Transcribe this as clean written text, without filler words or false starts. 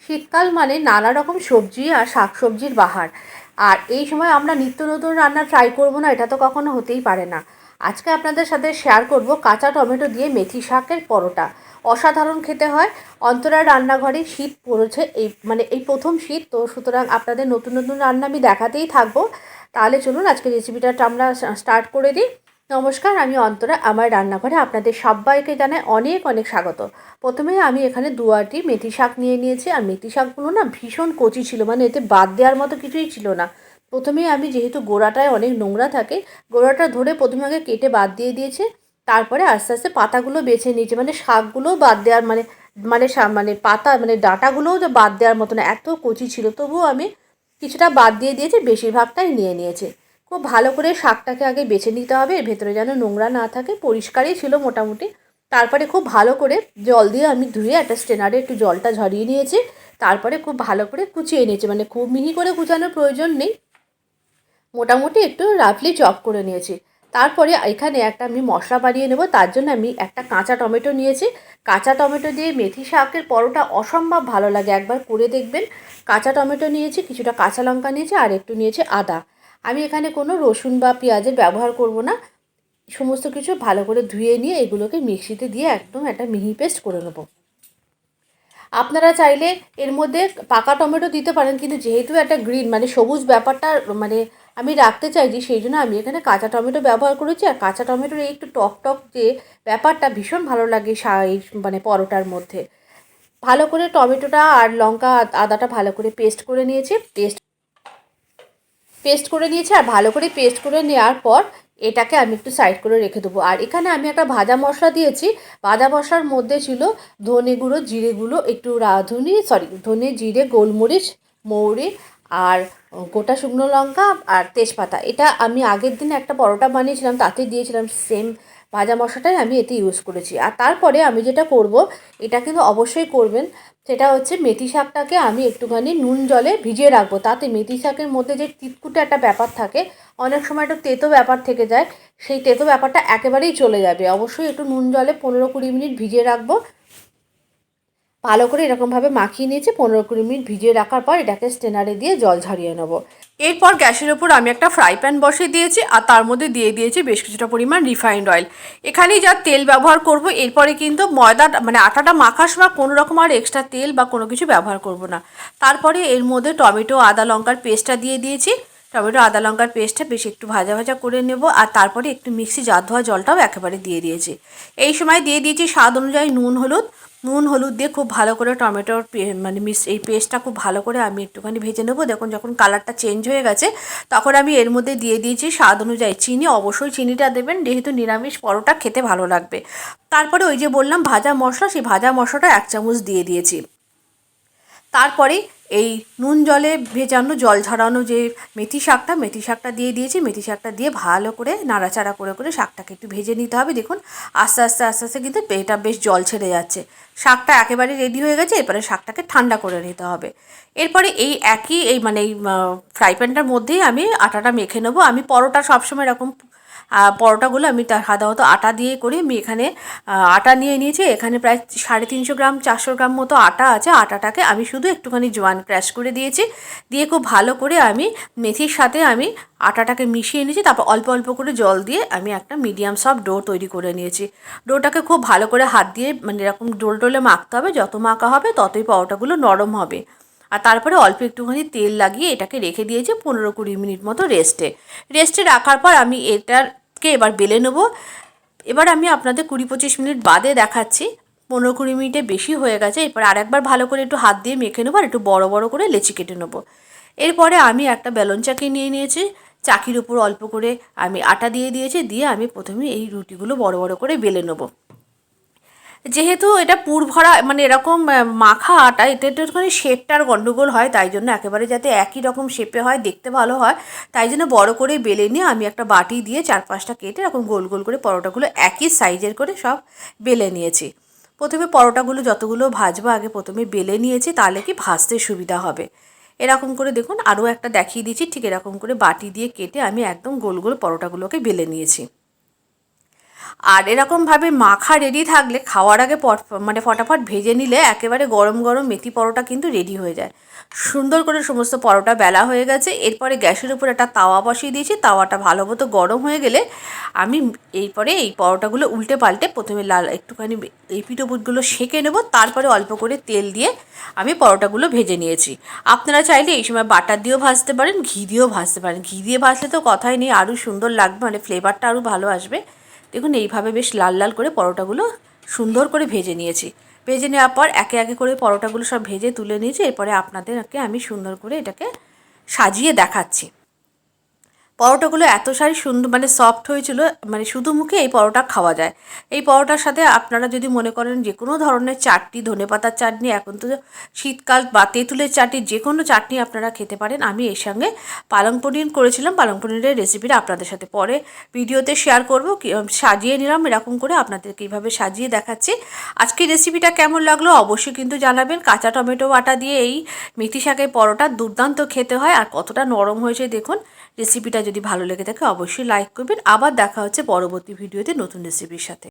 শীতকাল মানে নানা রকম সবজি আর শাকসবজির বাহার। আর এই সময় আমরা নিত্য নতুন রান্না ট্রাই করব না, এটা তো কখনো হতেই পারে না। আজকে আপনাদের সাথে শেয়ার করব কাঁচা টমেটো দিয়ে মেথি শাকের পরোটা। অসাধারণ খেতে হয়। অন্তরার রান্নাঘরে শীত পড়েছে, এই প্রথম শীত তো, সুতরাং আপনাদের নতুন নতুন রান্না আমি দেখাতেই থাকবো। তাহলে চলুন আজকে রেসিপিটা আমরা স্টার্ট করে দিই। নমস্কার, আমি অন্তরা। আমার রান্নাঘরে আপনাদের সবাইকে জানাই অনেক অনেক স্বাগত। প্রথমে আমি এখানে দুয়াটি মেথি শাক নিয়ে নিয়েছি। আর মেথি শাকগুলো না ভীষণ কচি ছিল, মানে এতে বাদ দেওয়ার মতো কিছুই ছিল না। প্রথমেই আমি, যেহেতু গোড়াটায় অনেক নোংরা থাকে, গোড়াটা ধরে প্রথমে আগে কেটে বাদ দিয়ে দিয়েছে। তারপরে আস্তে আস্তে পাতাগুলো বেছে নিয়েছে, মানে শাকগুলোও বাদ দেওয়ার মানে পাতা মানে ডাঁটাগুলোও যে বাদ দেওয়ার মতো না, এত কচি ছিল। তবুও আমি কিছুটা বাদ দিয়ে দিয়েছি, বেশিরভাগটাই নিয়ে নিয়েছে। খুব ভালো করে শাকটাকে আগে বেছে নিতে হবে, এর ভেতরে যেন নোংরা না থাকে। পরিষ্কারই ছিল মোটামুটি। তারপরে খুব ভালো করে জল দিয়ে আমি ধুয়ে একটা স্ট্রেনারে একটু জলটা ঝরিয়ে নিয়েছি। তারপরে খুব ভালো করে কুচিয়ে নিয়েছি, মানে খুব মিহি করে কুচানোর প্রয়োজন নেই, মোটামুটি একটু রাফলি চপ করে নিয়েছি। তারপরে এখানে একটা আমি মশলা বানিয়ে নেব। তার জন্য আমি একটা কাঁচা টমেটো নিয়েছি। কাঁচা টমেটো দিয়ে মেথি শাকের পরোটা অসম্ভব ভালো লাগে, একবার করে দেখবেন। কাঁচা টমেটো নিয়েছি, কিছুটা কাঁচা লঙ্কা নিয়েছি, আর একটু নিয়েছি আদা। আমি এখানে কোনো রসুন বা পেঁয়াজের ব্যবহার করব না। সমস্ত কিছু ভালো করে ধুয়ে নিয়ে এগুলোকে মিক্সিতে দিয়ে একদম একটা মিহি পেস্ট করে নেব। আপনারা চাইলে এর মধ্যে পাকা টমেটো দিতে পারেন, কিন্তু যেহেতু একটা গ্রিন মানে সবুজ ব্যাপারটা মানে আমি রাখতে চাইছি, সেই জন্য আমি এখানে কাঁচা টমেটো ব্যবহার করেছি। আর কাঁচা টমেটোর এই একটু টক টক যে ব্যাপারটা ভীষণ ভালো লাগে এই মানে পরোটার মধ্যে। ভালো করে টমেটোটা আর লঙ্কা আদাটা ভালো করে পেস্ট করে নিয়েছি। পেস্ট করে নিয়েছি। আর ভালো করে পেস্ট করে নেওয়ার পর এটাকে আমি একটু সাইড করে রেখে দেবো। আর এখানে আমি একটা ভাজা মশলা দিয়েছি। ভাজা মশলার মধ্যে ছিল ধনে গুঁড়ো, জিরে গুঁড়ো, একটু ধনে, জিরে, গোলমরিচ, মৌরি, আর গোটা শুকনো লঙ্কা আর তেজপাতা। এটা আমি আগের দিন একটা পরোটা বানিয়েছিলাম, তাতে দিয়েছিলাম সেম ভাজা মশলাটাই আমি এতে ইউজ করেছি। আর তারপরে আমি যেটা করব, এটা কিন্তু অবশ্যই করবেন, সেটা হচ্ছে মেথি শাকটাকে আমি একটুখানি নুন জলে ভিজিয়ে রাখবো। তাতে মেথি শাকের মধ্যে যে তিতকুটে একটা ব্যাপার থাকে, অনেক সময় একটু তেতো ব্যাপার থেকে যায়, সেই তেতো ব্যাপারটা একেবারেই চলে যাবে। অবশ্যই একটু নুন জলে 15-20 মিনিট ভিজিয়ে রাখবো। ভালো করে এরকমভাবে মাখিয়ে নিয়েছি। 15-20 মিনিট ভিজিয়ে রাখার পর এটাকে স্ট্রেনারে দিয়ে জল ঝরিয়ে নেবো। এরপর গ্যাসের ওপর আমি একটা ফ্রাই প্যান বসিয়ে দিয়েছি, আর তার মধ্যে দিয়ে দিয়েছি বেশ কিছুটা পরিমাণ রিফাইন্ড অয়েল। এখানেই যা তেল ব্যবহার করব। এরপরে কিন্তু ময়দা মানে আটাটা মাখার সময় কোনো রকম আর এক্সট্রা তেল বা কোনো কিছু ব্যবহার করব না। তারপরে এর মধ্যে টমেটো আদা লঙ্কার পেস্টটা দিয়ে দিয়েছি। টমেটো আদা লঙ্কার পেস্টটা বেশ একটু ভাজা ভাজা করে নেব। আর তারপরে একটু মিক্সি জার ধোয়া জলটাও একেবারে দিয়ে দিয়েছি। এই সময় দিয়ে দিয়েছি স্বাদ অনুযায়ী নুন হলুদ দিয়ে খুব ভালো করে টমেটোর মানে এই পেস্টটা খুব ভালো করে আমি একটুখানি ভেজে নেবো। দেখুন যখন কালারটা চেঞ্জ হয়ে গেছে, তখন আমি এর মধ্যে দিয়ে দিয়েছি স্বাদ অনুযায়ী চিনি। অবশ্যই চিনিটা দেবেন, যেহেতু নিরামিষ পরোটা খেতে ভালো লাগবে। তারপরে ওই যে বললাম ভাজা মশলা, সেই ভাজা মশলাটা 1 চামচ দিয়ে দিয়েছি। তারপরে এই নুন জলে ভেজানো জল ঝরানো যে মেথি শাকটা দিয়ে দিয়েছি। মেথি শাকটা দিয়ে ভালো করে নাড়াচাড়া করে করে শাকটাকে একটু ভেজে নিতে হবে। দেখুন আস্তে আস্তে আস্তে আস্তে কিন্তু এটা বেশ জল ছেড়ে যাচ্ছে। শাকটা একেবারে রেডি হয়ে গেছে। এরপরে শাকটাকে ঠান্ডা করে নিতে হবে। এরপরে এই ফ্রাই প্যানটার মধ্যেই আমি আটাটা মেখে নেবো। আমি পরোটা সবসময় এরকম পরোটাগুলো আমি সাধারণত আটা দিয়ে করি। আমি এখানে আটা নিয়ে নিয়েছি। এখানে প্রায় 350 গ্রাম 400 গ্রাম মতো আটা আছে। আটাটাকে আমি শুধু একটুখানি জোয়ান ক্র্যাশ করে দিয়েছি। দিয়ে খুব ভালো করে আমি মেথির সাথে আমি আটাটাকে মিশিয়ে নিয়েছি। তারপর অল্প অল্প করে জল দিয়ে আমি একটা মিডিয়াম সফট ডো তৈরি করে নিয়েছি। ডোটাকে খুব ভালো করে হাত দিয়ে মানে এরকম ডোলে মাখতে হবে। যত মাখা হবে ততই পরোটাগুলো নরম হবে। আর তারপরে অল্প একটুখানি তেল লাগিয়ে এটাকে রেখে দিয়েছি 15-20 মিনিট মতো রেস্টে রাখার পর আমি এটাকে এবার বেলে নেবো। এবার আমি আপনাদের 20-25 মিনিট বাদে দেখাচ্ছি। 15-20 মিনিটে বেশি হয়ে গেছে। এরপর আরেকবার ভালো করে একটু হাত দিয়ে মেখে নেবো, আর একটু বড় বড় করে লেচি কেটে নেবো। এরপরে আমি একটা বেলন চাকি নিয়ে নিয়েছি। চাকির উপর অল্প করে আমি আটা দিয়ে দিয়েছি। দিয়ে আমি প্রথমে এই রুটিগুলো বড় বড় করে বেলে নেবো। যেহেতু এটা পুর ভরা মানে এরকম মাখা আটা, এতে একটুখানি শেপটার গন্ডগোল হয়, তাই জন্য একেবারে যাতে একই রকম শেপে হয়, দেখতে ভালো হয়, তাই জন্য বড় করে বেলে নিয়ে আমি একটা বাটি দিয়ে 4-5টা কেটে এরকম গোল গোল করে পরোটাগুলো একই সাইজের করে সব বেলে নিয়েছি। প্রথমে পরোটাগুলো যতগুলো ভাজবো আগে প্রথমে বেলে নিয়েছি, তাহলে কি ভাজতে সুবিধা হবে। এরকম করে দেখুন আরও একটা দেখিয়ে দিচ্ছি। ঠিক এরকম করে বাটি দিয়ে কেটে আমি একদম গোল গোল পরোটাগুলোকে বেলে নিয়েছি। আর এরকমভাবে মাখা রেডি থাকলে খাওয়ার আগে মানে ফটাফট ভেজে নিলে একেবারে গরম গরম মেথি পরোটা কিন্তু রেডি হয়ে যায়। সুন্দর করে সমস্ত পরোটা বেলা হয়ে গেছে। এরপরে গ্যাসের উপর একটা তাওয়া বসিয়ে দিয়েছি। তাওয়াটা ভালো মতো গরম হয়ে গেলে আমি এরপরে এই পরোটাগুলো উল্টে পাল্টে প্রথমে লাল একটুখানি এই পিঠোপুটগুলো সেঁকে নেব, তারপরে অল্প করে তেল দিয়ে আমি পরোটাগুলো ভেজে নিয়েছি। আপনারা চাইলে এই সময় বাটার দিয়েও ভাজতে পারেন, ঘি দিয়েও ভাজতে পারেন। ঘি দিয়ে ভাজলে তো কথাই নেই, আরও সুন্দর লাগবে, মানে ফ্লেভারটা আরও ভালো আসবে। দেখুন এইভাবে বেশ লাল লাল করে পরোটাগুলো সুন্দর করে ভেজে নিয়েছি। ভেজে নেওয়ার পর একে একে করে পরোটাগুলো সব ভেজে তুলে নিয়েছি। এরপরে আপনাদেরকে আমি সুন্দর করে এটাকে সাজিয়ে দেখাচ্ছি। পরোটাগুলো এতটাই সুন্দর মানে সফট হয়েছিল, মানে শুধু মুখে এই পরোটা খাওয়া যায়। এই পরোটার সাথে আপনারা যদি মনে করেন যে কোনো ধরনের চাটনি, ধনেপাতার চাটনি, এখন তো শীতকাল, বা তেঁতুলের চাটনি, যে কোনো চাটনি আপনারা খেতে পারেন। আমি এর সঙ্গে পালং পনির করেছিলাম, পালং পনিরের রেসিপিটা আপনাদের সাথে পরে ভিডিওতে শেয়ার করব। সাজিয়ে নিলাম এরকম করে, আপনাদেরকে এইভাবে সাজিয়ে দেখাচ্ছি। আজকের রেসিপিটা কেমন লাগলো অবশ্যই কিন্তু জানাবেন। কাঁচা টমেটো বাটা দিয়ে এই মেথি শাকের পরোটা দুর্দান্ত খেতে হয়, আর কতটা নরম হয়েছে দেখুন। রেসিপিটা যদি ভালো লেগে থাকে অবশ্যই লাইক করবেন। আবার দেখা হচ্ছে পরবর্তী ভিডিওতে নতুন রেসিপির সাথে।